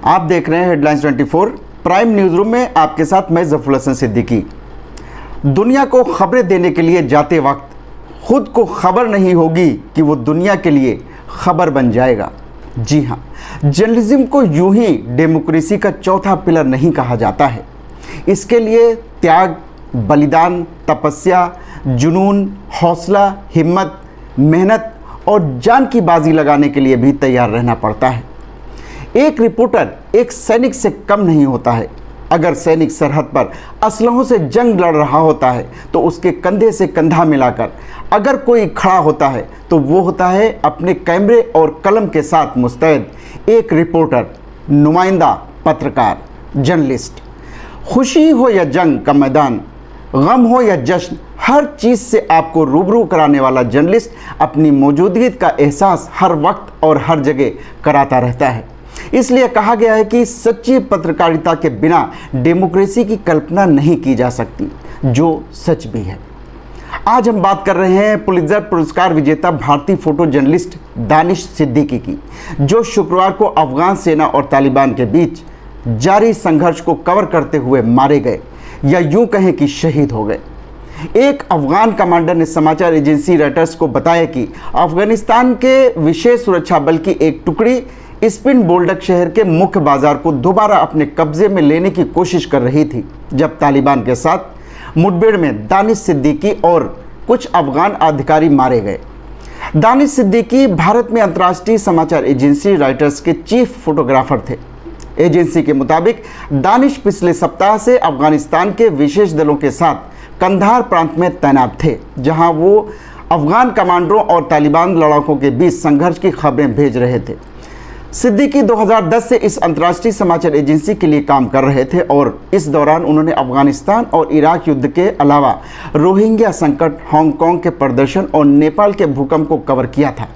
आप देख रहे हैं हेडलाइंस 24 प्राइम न्यूज़ रूम में। आपके साथ मैं जफरुल हसन सिद्दीकी। दुनिया को खबरें देने के लिए जाते वक्त खुद को खबर नहीं होगी कि वो दुनिया के लिए खबर बन जाएगा। जी हाँ, जर्नलिज्म को यूं ही डेमोक्रेसी का चौथा पिलर नहीं कहा जाता है। इसके लिए त्याग, बलिदान, तपस्या, जुनून, हौसला, हिम्मत, मेहनत और जान की बाजी लगाने के लिए भी तैयार रहना पड़ता है। एक रिपोर्टर एक सैनिक से कम नहीं होता है। अगर सैनिक सरहद पर असलहों से जंग लड़ रहा होता है तो उसके कंधे से कंधा मिलाकर अगर कोई खड़ा होता है तो वो होता है अपने कैमरे और कलम के साथ मुस्तैद एक रिपोर्टर, नुमाइंदा, पत्रकार, जर्नलिस्ट। खुशी हो या जंग का मैदान, गम हो या जश्न, हर चीज़ से आपको रूबरू कराने वाला जर्नलिस्ट अपनी मौजूदगी का एहसास हर वक्त और हर जगह कराता रहता है। इसलिए कहा गया है कि सच्ची पत्रकारिता के बिना डेमोक्रेसी की कल्पना नहीं की जा सकती, जो सच भी है। आज हम बात कर रहे हैं पुलित्जर पुरस्कार विजेता भारतीय फोटो जर्नलिस्ट दानिश सिद्दीकी की, जो शुक्रवार को अफगान सेना और तालिबान के बीच जारी संघर्ष को कवर करते हुए मारे गए, या यूं कहें कि शहीद हो गए। एक अफगान कमांडर ने समाचार एजेंसी रॉयटर्स को बताया कि अफगानिस्तान के विशेष सुरक्षा बल की एक टुकड़ी स्पिन बोल्डक शहर के मुख्य बाजार को दोबारा अपने कब्जे में लेने की कोशिश कर रही थी, जब तालिबान के साथ मुठभेड़ में दानिश सिद्दीकी और कुछ अफगान अधिकारी मारे गए। दानिश सिद्दीकी भारत में अंतर्राष्ट्रीय समाचार एजेंसी रॉयटर्स के चीफ फोटोग्राफर थे। एजेंसी के मुताबिक दानिश पिछले सप्ताह से अफगानिस्तान के विशेष दलों के साथ कंधार प्रांत में तैनात थे, जहां वो अफगान कमांडरों और तालिबान लड़ाकों के बीच संघर्ष की खबरें भेज रहे थे। सिद्दीकी 2010 से इस अंतर्राष्ट्रीय समाचार एजेंसी के लिए काम कर रहे थे और इस दौरान उन्होंने अफगानिस्तान और इराक युद्ध के अलावा रोहिंग्या संकट, हांगकांग के प्रदर्शन और नेपाल के भूकंप को कवर किया था।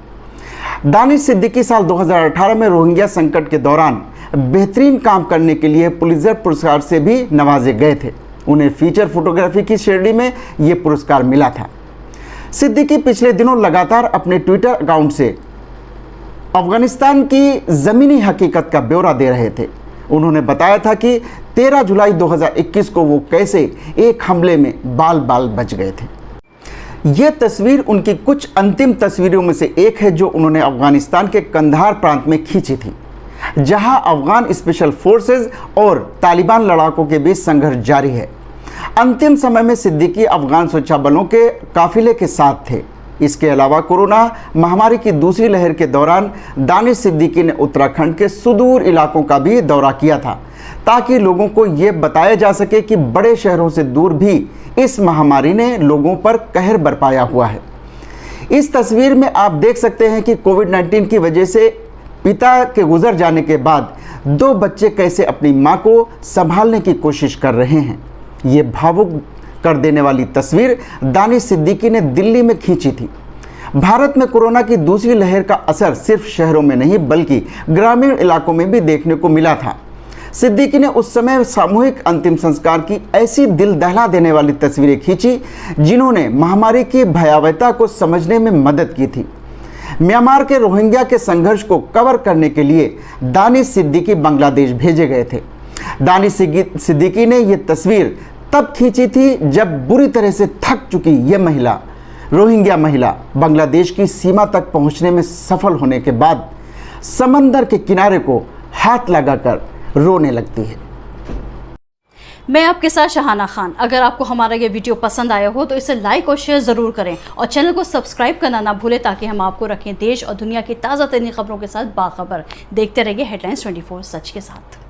दानिश सिद्दीकी साल 2018 में रोहिंग्या संकट के दौरान बेहतरीन काम करने के लिए पुलित्जर पुरस्कार से भी नवाजे गए थे। उन्हें फीचर फोटोग्राफी की श्रेणी में ये पुरस्कार मिला था। सिद्दीकी पिछले दिनों लगातार अपने ट्विटर अकाउंट से अफगानिस्तान की ज़मीनी हकीकत का ब्यौरा दे रहे थे। उन्होंने बताया था कि 13 जुलाई 2021 को वो कैसे एक हमले में बाल बाल बच गए थे। ये तस्वीर उनकी कुछ अंतिम तस्वीरों में से एक है, जो उन्होंने अफगानिस्तान के कंधार प्रांत में खींची थी, जहां अफगान स्पेशल फोर्सेस और तालिबान लड़ाकों के बीच संघर्ष जारी है। अंतिम समय में सिद्दीकी अफगान सुरक्षा बलों के काफिले के साथ थे। इसके अलावा कोरोना महामारी की दूसरी लहर के दौरान दानिश सिद्दीकी ने उत्तराखंड के सुदूर इलाकों का भी दौरा किया था, ताकि लोगों को ये बताया जा सके कि बड़े शहरों से दूर भी इस महामारी ने लोगों पर कहर बरपाया हुआ है। इस तस्वीर में आप देख सकते हैं कि कोविड-19 की वजह से पिता के गुजर जाने के बाद 2 बच्चे कैसे अपनी मां को संभालने की कोशिश कर रहे हैं। ये भावुक कर देने वाली तस्वीर दानिश सिद्दीकी ने दिल्ली में खींची थी। भारत में कोरोना की दूसरी लहर का असर सिर्फ शहरों में नहीं बल्कि ग्रामीण इलाकों में भी देखने को मिला था। सिद्दीकी ने उस समय सामूहिक अंतिम संस्कार की ऐसी दिल दहला देने वाली तस्वीरें खींची, जिन्होंने महामारी की भयावहता को समझने में मदद की थी। म्यांमार के रोहिंग्या के संघर्ष को कवर करने के लिए दानिश सिद्दीकी बांग्लादेश भेजे गए थे। दानिश सिद्दीकी ने यह तस्वीर तब खींची थी जब बुरी तरह से थक चुकी ये महिला, रोहिंग्या महिला, बांग्लादेश की सीमा तक पहुंचने में सफल होने के बाद समंदर के किनारे को हाथ लगाकर रोने लगती है। मैं आपके साथ शहाना खान। अगर आपको हमारा ये वीडियो पसंद आया हो तो इसे लाइक और शेयर ज़रूर करें और चैनल को सब्सक्राइब करना ना भूलें, ताकि हम आपको रखें देश और दुनिया की ताज़ा तरीन खबरों के साथ बाखबर। देखते रहिए हेडलाइंस 24 सच के साथ।